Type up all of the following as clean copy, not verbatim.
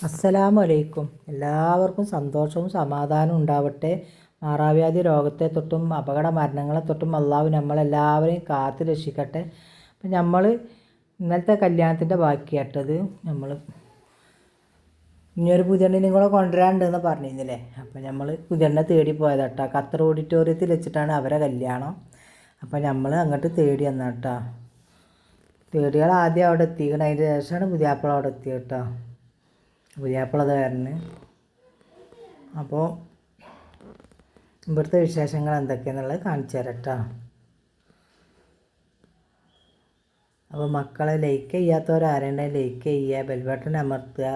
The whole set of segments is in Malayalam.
അസ്സലാമു അലൈക്കും. എല്ലാവർക്കും സന്തോഷവും സമാധാനവും ഉണ്ടാവട്ടെ. മാറാവ്യാധി രോഗത്തെ തൊട്ടും അപകട മരണങ്ങളെ തൊട്ടും അള്ളാഹു നമ്മളെല്ലാവരെയും കാത്ത് രക്ഷിക്കട്ടെ. അപ്പം നമ്മൾ ഇന്നലത്തെ കല്യാണത്തിൻ്റെ ബാക്കിയാട്ടത് നമ്മൾ ഇനിയൊരു പുതിയണ്ണിനും കൂടെ കൊണ്ടുവരാനുണ്ടെന്ന് പറഞ്ഞിരുന്നില്ലേ. അപ്പം നമ്മൾ പുതിയണ്ണെ തേടി പോയതാട്ടോ. ഖത്തർ ഓഡിറ്റോറിയത്തിൽ വെച്ചിട്ടാണ് അവരെ കല്യാണം. അപ്പം നമ്മൾ അങ്ങോട്ട് തേടി വന്നാട്ടോ. തേടിയാൾ ആദ്യം അവിടെ എത്തിക്കണം, അതിൻ്റെ ശേഷമാണ് പുതിയാപ്പിള അവിടെ എത്തിയത് കേട്ടോ. പുതിയാപ്പിളത് വരണ്. അപ്പോൾ ഇവിടുത്തെ വിശേഷങ്ങൾ എന്തൊക്കെയാണെന്നുള്ളത് കാണിച്ചു തരാം കേട്ടോ. അപ്പോൾ മക്കളെ ലൈക്ക് ചെയ്യാത്തവരാരുണ്ടെങ്കിൽ ലൈക്ക് ചെയ്യുക, ബെൽ ബട്ടൺ അമർത്തുക,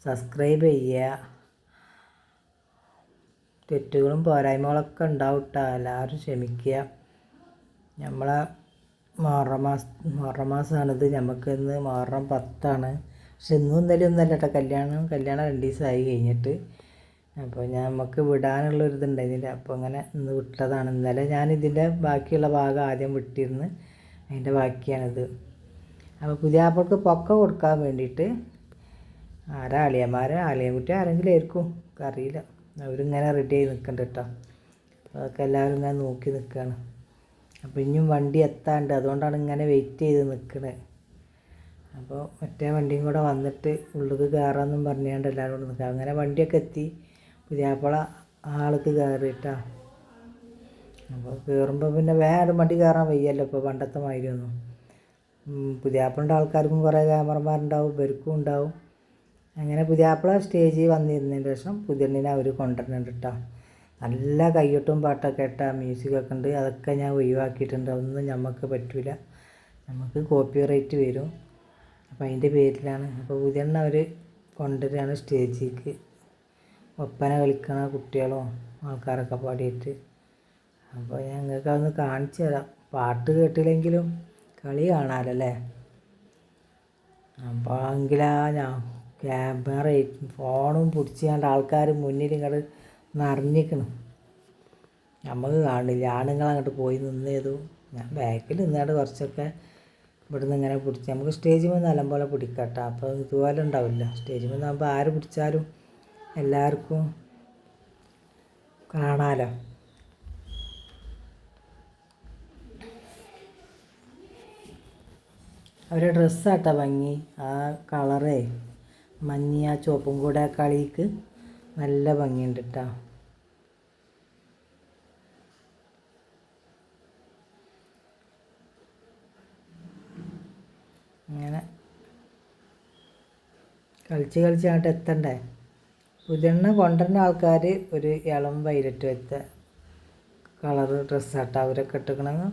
സബ്സ്ക്രൈബ് ചെയ്യുക. തെറ്റുകളും പോരായ്മകളൊക്കെ ഉണ്ടാവും കേട്ടോ, എല്ലാവരും ക്ഷമിക്കുക. നമ്മളെ മുഹറം മാസമാണിത്. നമുക്ക് ഇന്ന് മുഹറം 10 പക്ഷെ ഇന്നും ഇന്നലെ ഒന്നല്ല കേട്ടോ കല്യാണം 2 ദിവസമായി കഴിഞ്ഞിട്ട്. അപ്പോൾ നമുക്ക് വിടാനുള്ളൊരിതുണ്ടായിരുന്നില്ല. അപ്പോൾ അങ്ങനെ ഇന്ന് വിട്ടതാണ്. ഇന്നലെ ഞാനിതിൻ്റെ ബാക്കിയുള്ള ഭാഗം ആദ്യം വിട്ടിരുന്നു, അതിൻ്റെ ബാക്കിയാണിത്. അപ്പോൾ പുതിയാപ്പിൾക്ക് പൊക്ക കൊടുക്കാൻ വേണ്ടിയിട്ട് ആലിയൻകുട്ടി ആരെങ്കിലും ആയിരിക്കും, അറിയില്ല. അവരിങ്ങനെ റെഡി ആയി നിൽക്കുന്നുണ്ട് കേട്ടോ. അതൊക്കെ എല്ലാവരും ഇങ്ങനെ നോക്കി നിൽക്കുകയാണ്. അപ്പോൾ ഇനിയും വണ്ടി എത്താണ്ട്, അതുകൊണ്ടാണ് ഇങ്ങനെ വെയിറ്റ് ചെയ്ത് നിൽക്കുന്നത്. അപ്പോൾ മറ്റേ വണ്ടിയും കൂടെ വന്നിട്ട് ഉള്ളിൽ കയറാമെന്നും പറഞ്ഞുകൊണ്ട് എല്ലാവരും കൂടെ നിൽക്കുക. അങ്ങനെ വണ്ടിയൊക്കെ എത്തി. പുതിയാപ്പിള ആൾക്ക് കയറിയിട്ടാ. അപ്പോൾ കയറുമ്പോൾ പിന്നെ വേറെ വണ്ടി കയറാൻ വയ്യല്ലോ ഇപ്പോൾ പണ്ടത്തെ മാതിരിയൊന്നും. പുതിയാപ്പിളിൻ്റെ ആൾക്കാർക്കും കുറേ ക്യാമറമാരുണ്ടാവും, ഇവർക്കും ഉണ്ടാവും. അങ്ങനെ പുതിയാപ്പിള സ്റ്റേജിൽ വന്നിരുന്നതിന് ശേഷം പുതിയണ്ണിനെ അവർ കൊണ്ടുവരുന്നുണ്ട് കേട്ടോ. നല്ല കയ്യൊട്ടും പാട്ടൊക്കെ ഇട്ടാ, മ്യൂസിക്കൊക്കെ ഉണ്ട്. അതൊക്കെ ഞാൻ ഒഴിവാക്കിയിട്ടുണ്ട്. അതൊന്നും നമുക്ക് പറ്റില്ല, നമുക്ക് കോപ്പിറൈറ്റ് വരും. അപ്പോൾ അതിൻ്റെ പേരിലാണ്. അപ്പോൾ പുതിയണ്ണ അവർ കൊണ്ടുവരികയാണ് സ്റ്റേജിലേക്ക്. ഒപ്പന കളിക്കണ കുട്ടികളും ആൾക്കാരൊക്കെ പാടിയിട്ട്. അപ്പോൾ ഞങ്ങൾക്ക് അതൊന്ന് കാണിച്ചു തരാം. പാട്ട് കേട്ടില്ലെങ്കിലും കളി കാണാമല്ലേ. അപ്പോൾ എങ്കിലാ ഞാൻ ക്യാമറയും ഫോണും പിടിച്ചുകൊണ്ട് ആൾക്കാർ മുന്നിൽ ഇങ്ങോട്ട് നിറഞ്ഞിക്കണം. നമുക്ക് കാണില്ല. ആണുങ്ങളങ്ങോട്ട് പോയി നിന്നേതു. ഞാൻ ബാക്കിൽ നിന്നാണ്ട് കുറച്ചൊക്കെ ഇവിടുന്ന് ഇങ്ങനെ പിടിച്ച് നമുക്ക് സ്റ്റേജിൽ നിന്ന് നല്ലപോലെ പിടിക്കട്ടോ. അപ്പോൾ ഇതുപോലെ ഉണ്ടാവില്ല. സ്റ്റേജിൽ നിന്നാകുമ്പോൾ ആര് പിടിച്ചാലും എല്ലാവർക്കും കാണാമല്ലോ. അവരുടെ ഡ്രസ്സാട്ടോ ഭംഗി. ആ കളറേ മഞ്ഞ ചുവപ്പും കൂടെ കളിക്ക് നല്ല ഭംഗിയുണ്ട് കേട്ടോ. അങ്ങനെ കളിച്ച് അങ്ങോട്ട് എത്തണ്ടേ. പുതിയണ്ണ കൊണ്ടുവരുന്ന ആൾക്കാർ ഒരു ഇളം വൈലറ്റ് വെച്ച കളറ് ഡ്രസ്സാട്ടോ അവരൊക്കെ ഇട്ടിക്കണമെന്ന്.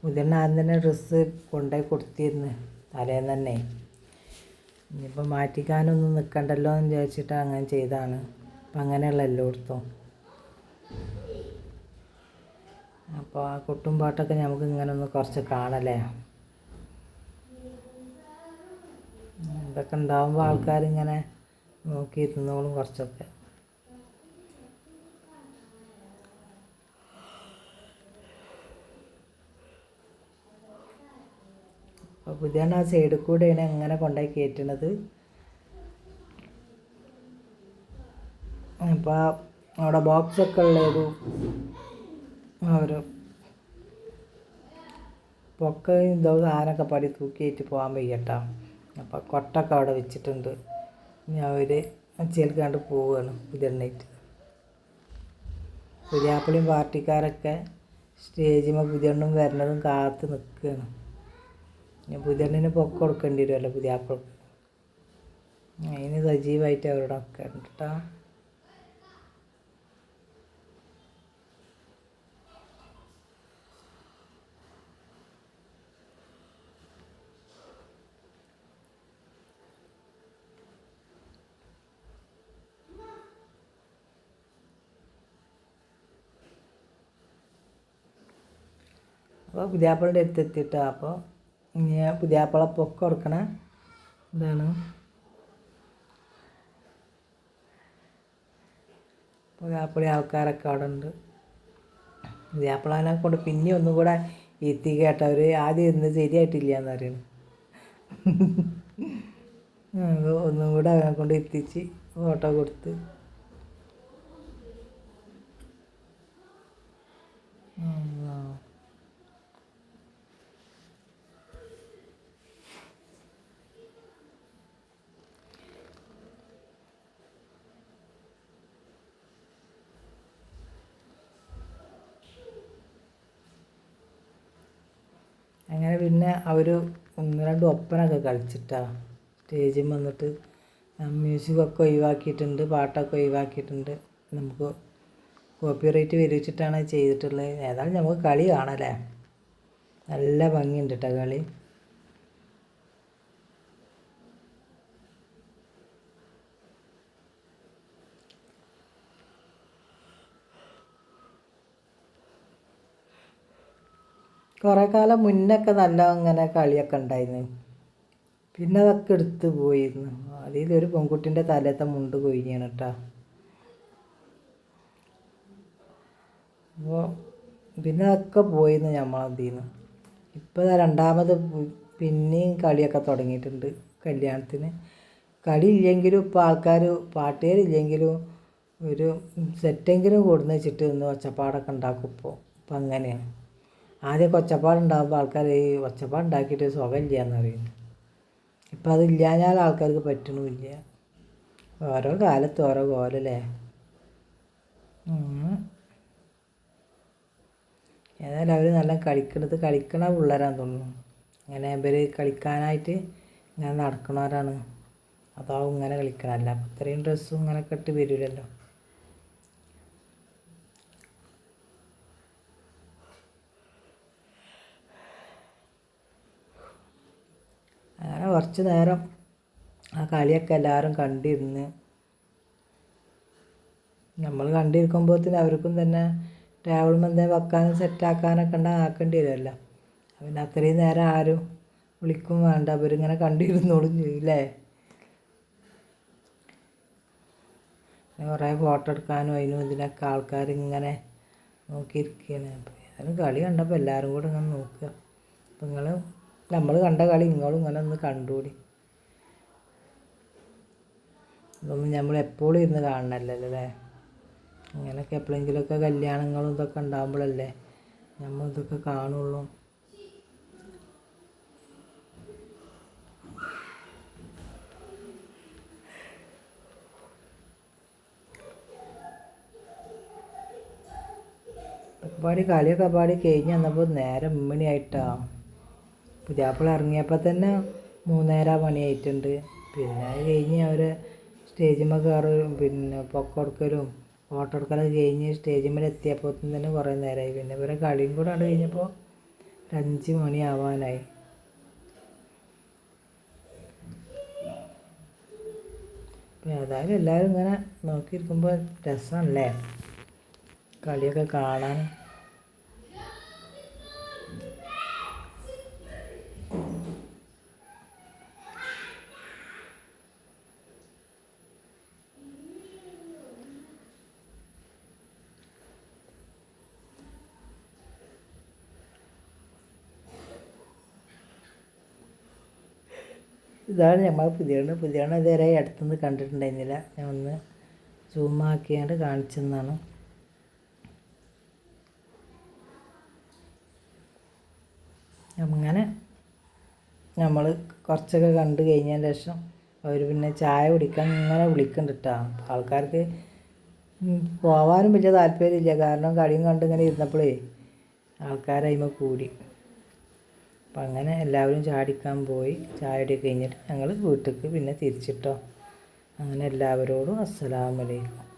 പുതിയണ്ണ ആദ്യം തന്നെ ഡ്രസ്സ് കൊണ്ടുപോയി കൊടുത്തിരുന്നു തലേന്ന് തന്നെ. ഇനിയിപ്പോൾ മാറ്റിക്കാനൊന്നും നിൽക്കണ്ടല്ലോ എന്ന് വിചാരിച്ചിട്ട് അങ്ങനെ ചെയ്താണ്. അപ്പം അങ്ങനെയുള്ള എല്ലായിടത്തും. അപ്പോൾ ആ കൊട്ടും പാട്ടൊക്കെ നമുക്ക് ഇങ്ങനെ ഒന്ന് കുറച്ച് കാണല്ലേ. ഇതൊക്കെ ഉണ്ടാകുമ്പോൾ ആൾക്കാരിങ്ങനെ നോക്കിയിരുന്നോളും കുറച്ചൊക്കെ. അപ്പോൾ പുതിയാണ് ആ സൈഡിൽ കൂടെയാണ് എങ്ങനെ കൊണ്ടുപോയി കയറ്റണത്. അപ്പോൾ അവിടെ ബോക്സൊക്കെ ഉള്ളൊരു ഒരു പൊക്ക ഇതോ സാധനമൊക്കെ പടി തൂക്കിയിട്ട് പോകാൻ വയ്യട്ടോ. അപ്പോൾ കൊട്ടൊക്കെ അവിടെ വെച്ചിട്ടുണ്ട്. ഞാൻ അവർ അച്ചേൽക്കാണ്ട് പോവുകയാണ് പുതിയണ്ണായിട്ട്. പുതിയാപ്പിളിയും പാർട്ടിക്കാരൊക്കെ സ്റ്റേജിൽ പുതിയണ്ണും വരുന്നതും കാത്ത് നിൽക്കുകയാണ്. ഞാൻ പുതിയണ്ണിന് പൊക്ക കൊടുക്കേണ്ടി വരുമല്ലോ പുതിയാപ്പിൾക്ക്. അതിന് സജീവമായിട്ട് അവരുടെ ഒക്കെ ഉണ്ട് കേട്ടോ. അപ്പോൾ പുതിയാപ്പിളുടെ അടുത്ത് എത്തിയിട്ടാണ്. അപ്പോൾ ഞാൻ പുതിയാപ്പിള പൊക്ക കൊടുക്കണ ഇതാണ്. പുതിയാപ്പിളി ആൾക്കാരൊക്കെ അവിടെ ഉണ്ട്. പുതിയാപ്പിളനെ കൊണ്ട് പിന്നെ ഒന്നും കൂടെ എത്തി കേട്ടവർ ആദ്യം ഇന്ന് ശരിയായിട്ടില്ല എന്ന് പറയുന്നു. ഒന്നും കൂടെ അവനെ കൊണ്ട് എത്തിച്ച് ഫോട്ടോ കൊടുത്ത്. അങ്ങനെ പിന്നെ അവർ 1-2 ഒപ്പനൊക്കെ കളിച്ചിട്ടാണ് സ്റ്റേജിൽ വന്നിട്ട് മ്യൂസിക്കൊക്കെ ഒഴിവാക്കിയിട്ടുണ്ട്, പാട്ടൊക്കെ ഒഴിവാക്കിയിട്ടുണ്ട്. നമുക്ക് കോപ്പിറൈറ്റ് വരിച്ചിട്ടാണ് ചെയ്തിട്ടുള്ളത്. ഏതായാലും നമുക്ക് കളി കാണല്ലേ, നല്ല ഭംഗിയുണ്ട് കേട്ടോ കളി. കുറേ കാലം മുന്നൊക്കെ നല്ല ഇങ്ങനെ കളിയൊക്കെ ഉണ്ടായിരുന്നു. പിന്നെ അതൊക്കെ എടുത്ത് പോയിരുന്നു. അതിലൊരു പെൺകുട്ടീൻ്റെ തലത്തെ മുണ്ട് കൊഴിഞ്ഞാണ് കേട്ടോ. അപ്പോൾ പിന്നെ അതൊക്കെ പോയിരുന്നു നമ്മളതിൽ നിന്ന്. ഇപ്പോൾ രണ്ടാമത് പിന്നെയും കളിയൊക്കെ തുടങ്ങിയിട്ടുണ്ട് കല്യാണത്തിന്. കളി ഇല്ലെങ്കിലും ഇപ്പോൾ ആൾക്കാർ പാട്ടുകാരില്ലെങ്കിലും ഒരു സെറ്റെങ്കിലും കൊടുന്ന് വെച്ചിട്ട് ഒന്ന് ഒച്ചപ്പാടൊക്കെ ഉണ്ടാക്കും. ഇപ്പോൾ അങ്ങനെയാണ്. ആദ്യമൊക്കെ ഒച്ചപ്പാടുണ്ടാകുമ്പോൾ ആൾക്കാർ ഈ ഒച്ചപ്പാടുണ്ടാക്കിയിട്ട് സുഖമില്ല എന്ന് പറയുന്നു. ഇപ്പം അതില്ലാഞ്ഞാൽ ആൾക്കാർക്ക് പറ്റണമില്ല. ഓരോ കാലത്ത് ഓരോ കോലല്ലേ. ഏതായാലും അവർ നല്ല കളിക്കണ പിള്ളേരാന്ന് തോന്നുന്നു. അങ്ങനെ ഇവർ കളിക്കാനായിട്ട് ഇങ്ങനെ നടക്കണവരാണ്. അതാവും ഇങ്ങനെ കളിക്കണമല്ല. അപ്പം ഇത്രയും ഡ്രസ്സും ഇങ്ങനെയൊക്കെ ഇട്ട് വരില്ലല്ലോ. അങ്ങനെ കുറച്ച് നേരം ആ കളിയൊക്കെ എല്ലാവരും കണ്ടിരുന്ന്. നമ്മൾ കണ്ടിരിക്കുമ്പോഴത്തേന് അവർക്കും തന്നെ ടേബിളിൽ എന്തെങ്കിലും വെക്കാനും സെറ്റാക്കാനൊക്കെ ആക്കേണ്ടി വരുമല്ലോ. പിന്നെ അത്രയും നേരം ആരും വിളിക്കും വേണ്ട, അവരിങ്ങനെ കണ്ടിരുന്നോളും ചെയ്യില്ലേ. കുറേ ഫോട്ടോ എടുക്കാനും അതിനും ഇതിനൊക്കെ ആൾക്കാരിങ്ങനെ നോക്കിയിരിക്കുകയാണ്. അപ്പോൾ കളി കണ്ടപ്പോൾ എല്ലാവരും കൂടെ ഇങ്ങനെ നോക്കുക. അപ്പോൾ നമ്മൾ കണ്ട കളി നിങ്ങളും ഇങ്ങനെ ഒന്ന് കണ്ടുകൂടി. ഇതൊന്നും നമ്മൾ എപ്പോഴും ഇരുന്ന് കാണണമല്ലോ അല്ലേ. ഇങ്ങനെയൊക്കെ എപ്പോഴെങ്കിലുമൊക്കെ കല്യാണങ്ങളും ഇതൊക്കെ ഉണ്ടാകുമ്പോഴല്ലേ നമ്മൾ ഇതൊക്കെ കാണുള്ളൂ. കളിയൊക്കെ പാടി കഴിഞ്ഞ് വന്നപ്പോൾ നേരം 3 മണിയായിട്ടാണ്. പുതിയാപ്പിള ഇറങ്ങിയപ്പോൾ തന്നെ 3:30 മണിയായിട്ടുണ്ട്. പിന്നെ അത് കഴിഞ്ഞ് അവർ സ്റ്റേജിന്മേൽ കയറും, പിന്നെ പൊക്കം ഫോട്ടോ എടുക്കലൊക്കെ കഴിഞ്ഞ് സ്റ്റേജിന്മേൽ എത്തിയപ്പോൾ തന്നെ കുറേ നേരമായി. പിന്നെ ഇവരെ കളിയും കൂടെ ആണ് കഴിഞ്ഞപ്പോൾ 5 മണിയാവാനായി. അപ്പോൾ ഏതായാലും എല്ലാവരും ഇങ്ങനെ നോക്കിയിരിക്കുമ്പോൾ രസമല്ലേ കളിയൊക്കെ കാണാൻ. ഇതാണ് നമ്മൾ പുതിയ ഇതുവരെ അടുത്തുനിന്ന് കണ്ടിട്ടുണ്ടായിരുന്നില്ല. ഞാൻ ഒന്ന് സൂമാക്കിയാണ്ട് കാണിച്ചെന്നാണ്. അങ്ങനെ നമ്മൾ കുറച്ചൊക്കെ കണ്ടു കഴിഞ്ഞതിന് ശേഷം അവർ പിന്നെ ചായ കുടിക്കാൻ ഇങ്ങനെ വിളിക്കുന്നുണ്ട് കേട്ടോ. ആൾക്കാർക്ക് പോവാനും വലിയ താല്പര്യമില്ല, കാരണം കളിയും കണ്ട് ഇങ്ങനെ ഇരുന്നപ്പോഴേ ആൾക്കാരതിമ കൂടി. അപ്പം അങ്ങനെ എല്ലാവരും ചാടിക്കാൻ പോയി. ചായടി കഴിഞ്ഞിട്ട് ഞങ്ങൾ വീട്ടിലേക്ക് പിന്നെ തിരിച്ചിട്ടോ. അങ്ങനെ എല്ലാവരോടും അസ്സലാമു അലൈക്കും.